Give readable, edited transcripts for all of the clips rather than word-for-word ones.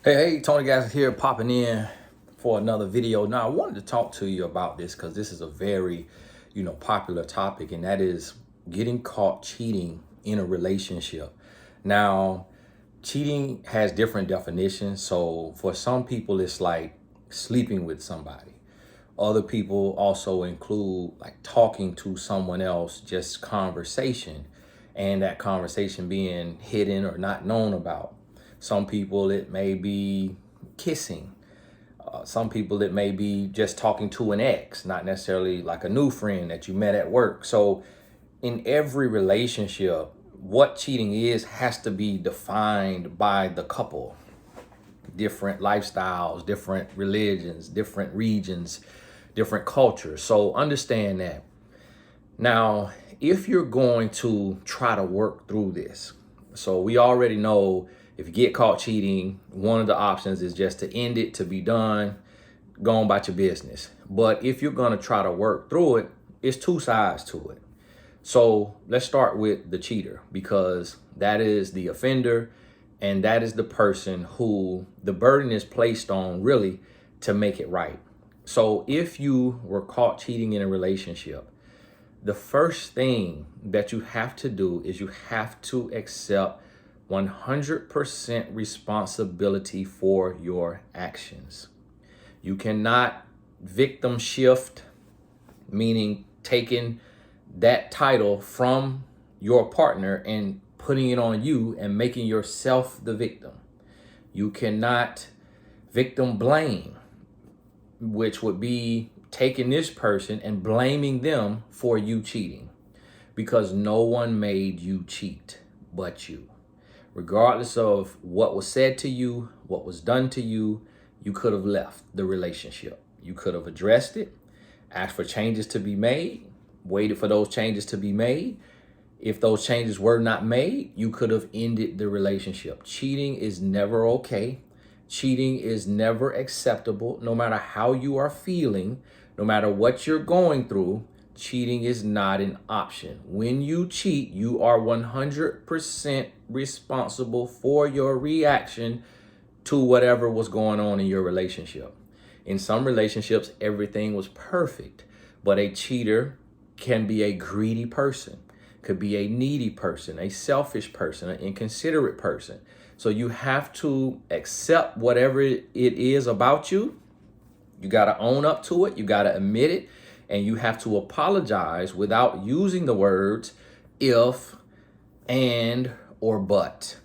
Hey, Tony Guys here popping in for another video. Now, I wanted to talk to you about this because this is a very, popular topic, and that is getting caught cheating in a relationship. Now, cheating has different definitions. So for some people, it's like sleeping with somebody. Other people also include like talking to someone else, just conversation, and that conversation being hidden or not known about. Some people, it may be kissing. Some people, it may be just talking to an ex, not necessarily like a new friend that you met at work. So in every relationship, what cheating is has to be defined by the couple. Different lifestyles, different religions, different regions, different cultures. So understand that. Now, if you're going to try to work through this, so we already know if you get caught cheating, one of the options is just to end it, to be done, go on about your business. But if you're going to try to work through it, it's two sides to it. So let's start with the cheater, because that is the offender and that is the person who the burden is placed on really to make it right. So if you were caught cheating in a relationship, the first thing that you have to do is you have to accept 100% responsibility for your actions. You cannot victim shift, meaning taking that title from your partner and putting it on you and making yourself the victim. You cannot victim blame, which would be taking this person and blaming them for you cheating, because no one made you cheat but you. Regardless of what was said to you, what was done to you, you could have left the relationship. You could have addressed it, asked for changes to be made, waited for those changes to be made. If those changes were not made, you could have ended the relationship. Cheating is never okay. Cheating is never acceptable, no matter how you are feeling, no matter what you're going through. Cheating is not an option. When you cheat, you are 100% responsible for your reaction to whatever was going on in your relationship. In some relationships, everything was perfect, but a cheater can be a greedy person, could be a needy person, a selfish person, an inconsiderate person. So you have to accept whatever it is about you. You got to own up to it. You got to admit it. And you have to apologize without using the words if, and, or but.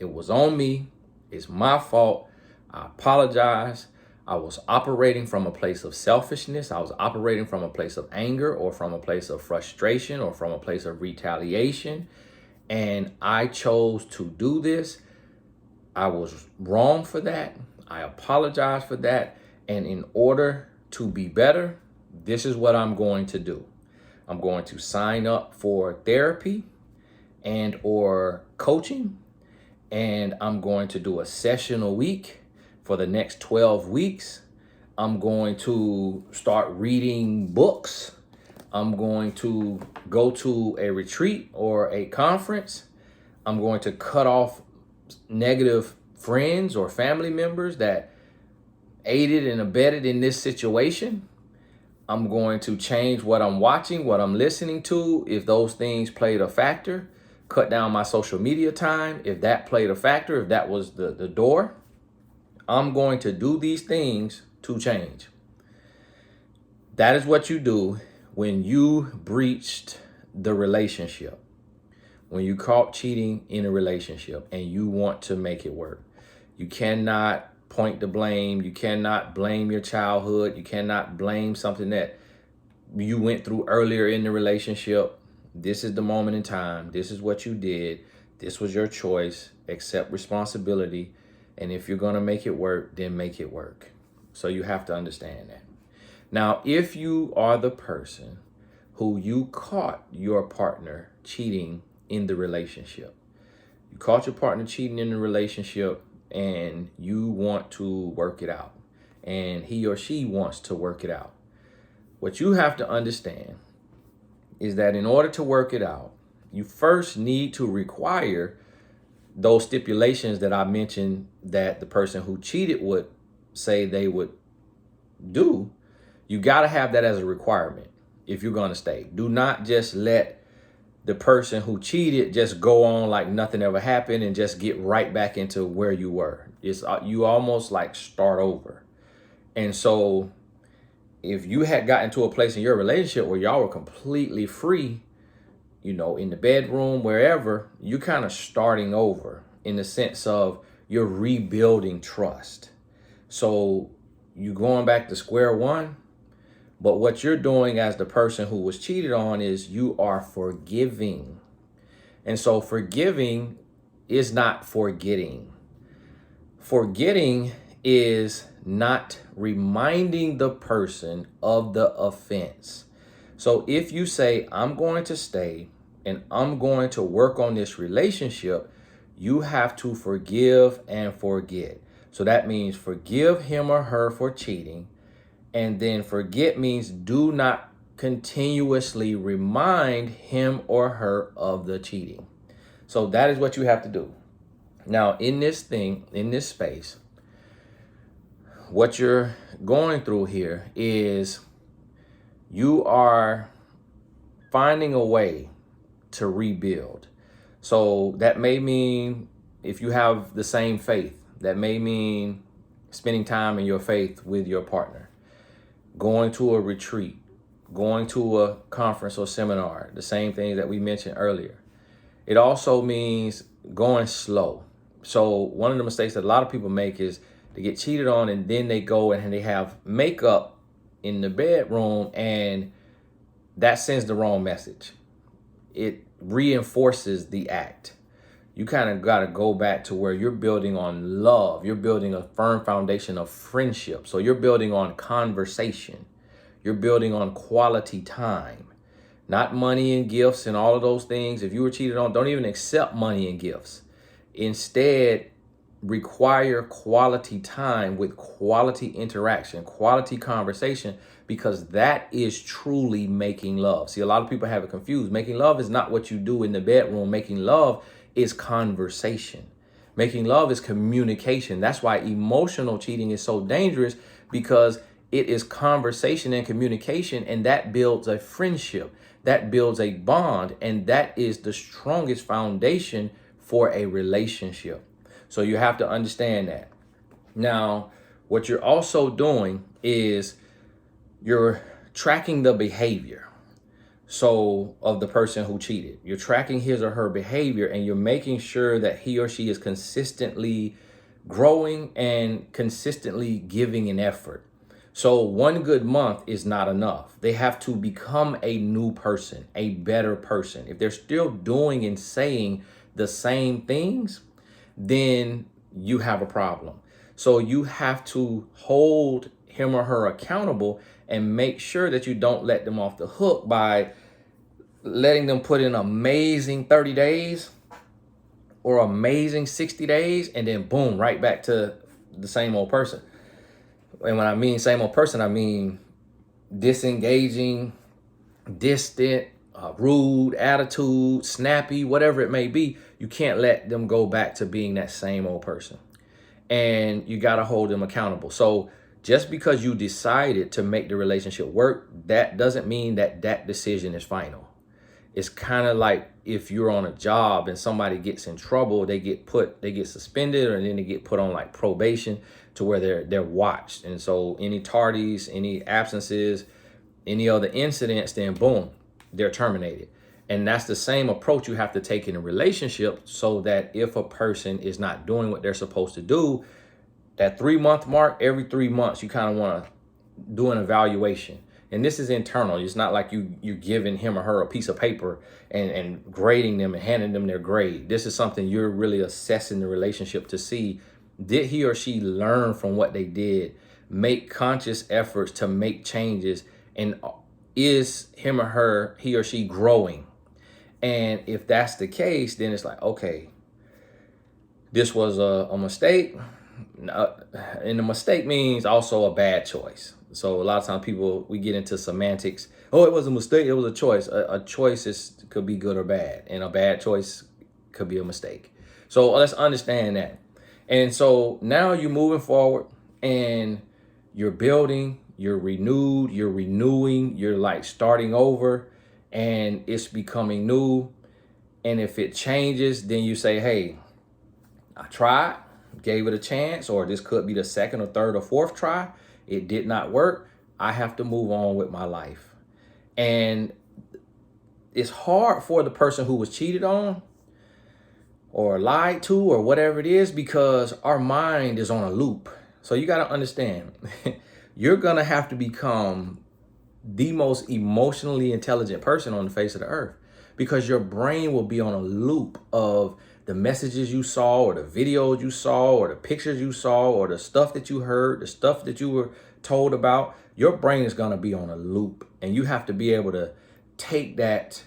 It was on me. It's my fault. I apologize. I was operating from a place of selfishness. I was operating from a place of anger, or from a place of frustration, or from a place of retaliation. And I chose to do this. I was wrong for that. I apologize for that. And in order to be better, this is what I'm going to do. I'm going to sign up for therapy and or coaching, and I'm going to do a session a week for the next 12 weeks. I'm going to start reading books. I'm going to go to a retreat or a conference. I'm going to cut off negative friends or family members that aided and abetted in this situation. I'm going to change what I'm watching, what I'm listening to, if those things played a factor. Cut down my social media time, if that played a factor, if that was the door. I'm going to do these things to change. That is what you do when you breached the relationship, when you caught cheating in a relationship and you want to make it work. You cannot point the blame. You cannot blame your childhood. You cannot blame something that you went through earlier in the relationship. This is the moment in time. This is what you did. This was your choice. Accept responsibility. And if you're going to make it work, then make it work. So you have to understand that. Now, if you are the person who you caught your partner cheating in the relationship, you caught your partner cheating in the relationship and you want to work it out, and he or she wants to work it out, what you have to understand is that in order to work it out, you first need to require those stipulations that I mentioned that the person who cheated would say they would do, you got to have that as a requirement if you're going to stay. Do not just let the person who cheated just go on like nothing ever happened and just get right back into where you were. It's you almost like start over. And so if you had gotten to a place in your relationship where y'all were completely free, you know, in the bedroom, wherever, you're kind of starting over in the sense of you're rebuilding trust. So you're going back to square one. But what you're doing as the person who was cheated on is you are forgiving. And so forgiving is not forgetting. Forgetting is not reminding the person of the offense. So if you say, I'm going to stay and I'm going to work on this relationship, you have to forgive and forget. So that means forgive him or her for cheating. And then forget means do not continuously remind him or her of the cheating. So that is what you have to do. Now, in this space, what you're going through here is you are finding a way to rebuild. So that may mean if you have the same faith, that may mean spending time in your faith with your partner, going to a retreat, going to a conference or seminar, the same things that we mentioned earlier. It also means going slow. So one of the mistakes that a lot of people make is they get cheated on and then they go and they have makeup in the bedroom, and that sends the wrong message. It reinforces the act. You kind of got to go back to where you're building on love. You're building a firm foundation of friendship. So you're building on conversation. You're building on quality time, not money and gifts and all of those things. If you were cheated on, don't even accept money and gifts. Instead, require quality time with quality interaction, quality conversation, because that is truly making love. See, a lot of people have it confused. Making love is not what you do in the bedroom. Making love is conversation. Making love is communication. That's why emotional cheating is so dangerous, because it is conversation and communication, and that builds a friendship, that builds a bond, and that is the strongest foundation for a relationship. So you have to understand that. Now, what you're also doing is you're tracking the behavior. So of the person who cheated, you're tracking his or her behavior, and you're making sure that he or she is consistently growing and consistently giving an effort. So 1 good month is not enough. They have to become a new person, a better person. If they're still doing and saying the same things, then you have a problem. So you have to hold him or her accountable and make sure that you don't let them off the hook by letting them put in amazing 30 days or amazing 60 days and then boom, right back to the same old person. And when I mean same old person, I mean disengaging, distant, rude, attitude, snappy, whatever it may be. You can't let them go back to being that same old person. And you got to hold them accountable. So just because you decided to make the relationship work, that doesn't mean that that decision is final. It's kind of like if you're on a job and somebody gets in trouble, they get suspended, or then they get put on like probation to where they're watched. And so any tardies, any absences, any other incidents, then boom, they're terminated. And that's the same approach you have to take in a relationship, so that if a person is not doing what they're supposed to do, that 3-month mark, every 3 months, you kind of want to do an evaluation. And this is internal. It's not like you're giving him or her a piece of paper and grading them and handing them their grade. This is something you're really assessing the relationship to see, did he or she learn from what they did, make conscious efforts to make changes, and is him or her, he or she growing? And if that's the case, then it's like, okay, this was a mistake. And the mistake means also a bad choice. So a lot of times we get into semantics. Oh, it was a mistake. It was a choice. A choice could be good or bad. And a bad choice could be a mistake. So let's understand that. And so now you're moving forward and you're building, you're renewed, you're renewing, you're like starting over, and it's becoming new. And if it changes, then you say, hey, I tried, gave it a chance, or this could be the second or third or fourth try. It did not work. I have to move on with my life. And it's hard for the person who was cheated on or lied to or whatever it is, because our mind is on a loop. So you got to understand, you're going to have to become the most emotionally intelligent person on the face of the earth, because your brain will be on a loop of the messages you saw or the videos you saw or the pictures you saw or the stuff that you heard, the stuff that you were told about. Your brain is going to be on a loop, and you have to be able to take that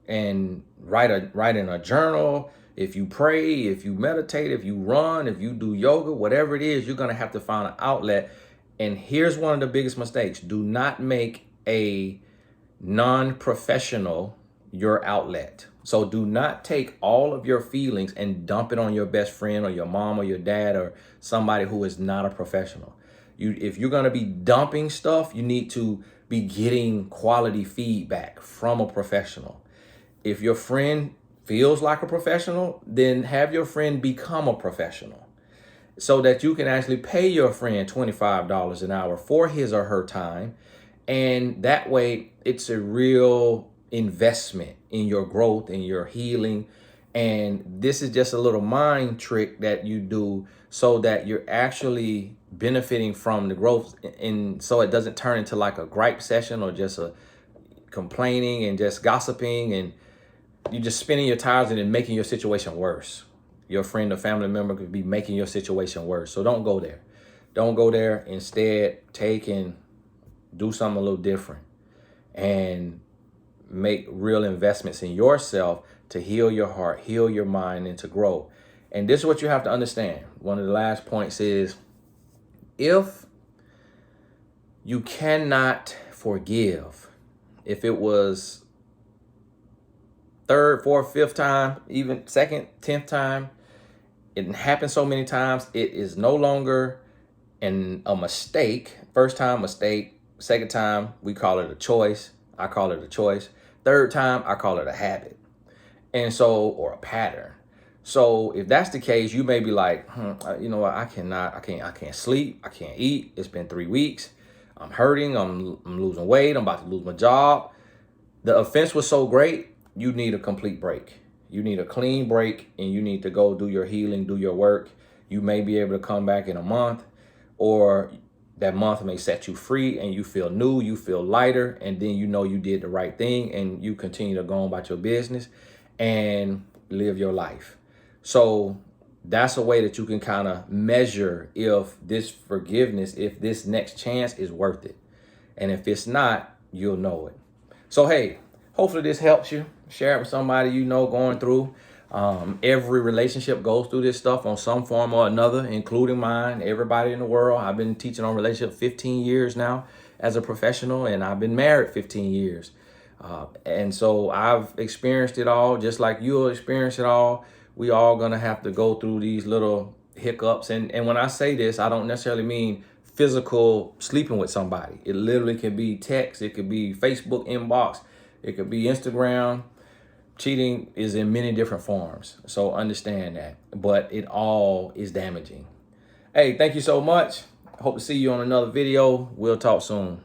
and write in a journal. If you pray, if you meditate, if you run, if you do yoga, whatever it is, you're going to have to find an outlet. And here's one of the biggest mistakes. Do not make a non-professional your outlet. So do not take all of your feelings and dump it on your best friend or your mom or your dad or somebody who is not a professional. If you're going to be dumping stuff, you need to be getting quality feedback from a professional. If your friend feels like a professional, then have your friend become a professional so that you can actually pay your friend $25 an hour for his or her time. And that way it's a real investment in your growth and your healing. And this is just a little mind trick that you do so that you're actually benefiting from the growth, and so it doesn't turn into like a gripe session or just a complaining and just gossiping, and you're just spinning your tires and then making your situation worse. Your friend or family member could be making your situation worse. So don't go there. Don't go there. Instead, take and do something a little different and make real investments in yourself to heal your heart, heal your mind, and to grow. And this is what you have to understand. One of the last points is, if you cannot forgive, if it was third, fourth, fifth time, even second, 10th time, it happened so many times, it is no longer a mistake. First time, mistake. Second time, we call it a choice. I call it a choice. Third time, I call it a habit. And so, or a pattern. So if that's the case, you may be like, you know what, I can't sleep, I can't eat. It's been 3 weeks. I'm hurting, I'm losing weight, I'm about to lose my job. The offense was so great, you need a complete break. You need a clean break, and you need to go do your healing, do your work. You may be able to come back in a month, or that month may set you free and you feel new, you feel lighter, and then you know you did the right thing and you continue to go on about your business and live your life. So that's a way that you can kind of measure if this forgiveness, if this next chance is worth it. And if it's not, you'll know it. So, hey, hopefully this helps you. Share it with somebody you know going through. Every relationship goes through this stuff on some form or another, including mine, everybody in the world. I've been teaching on relationships 15 years now as a professional, and I've been married 15 years. And so I've experienced it all, just like you'll experience it all. We all gonna have to go through these little hiccups. And when I say this, I don't necessarily mean physical sleeping with somebody. It literally can be text, it could be Facebook inbox, it could be Instagram. Cheating is in many different forms, so understand that. But it all is damaging. Hey, thank you so much. Hope to see you on another video. We'll talk soon.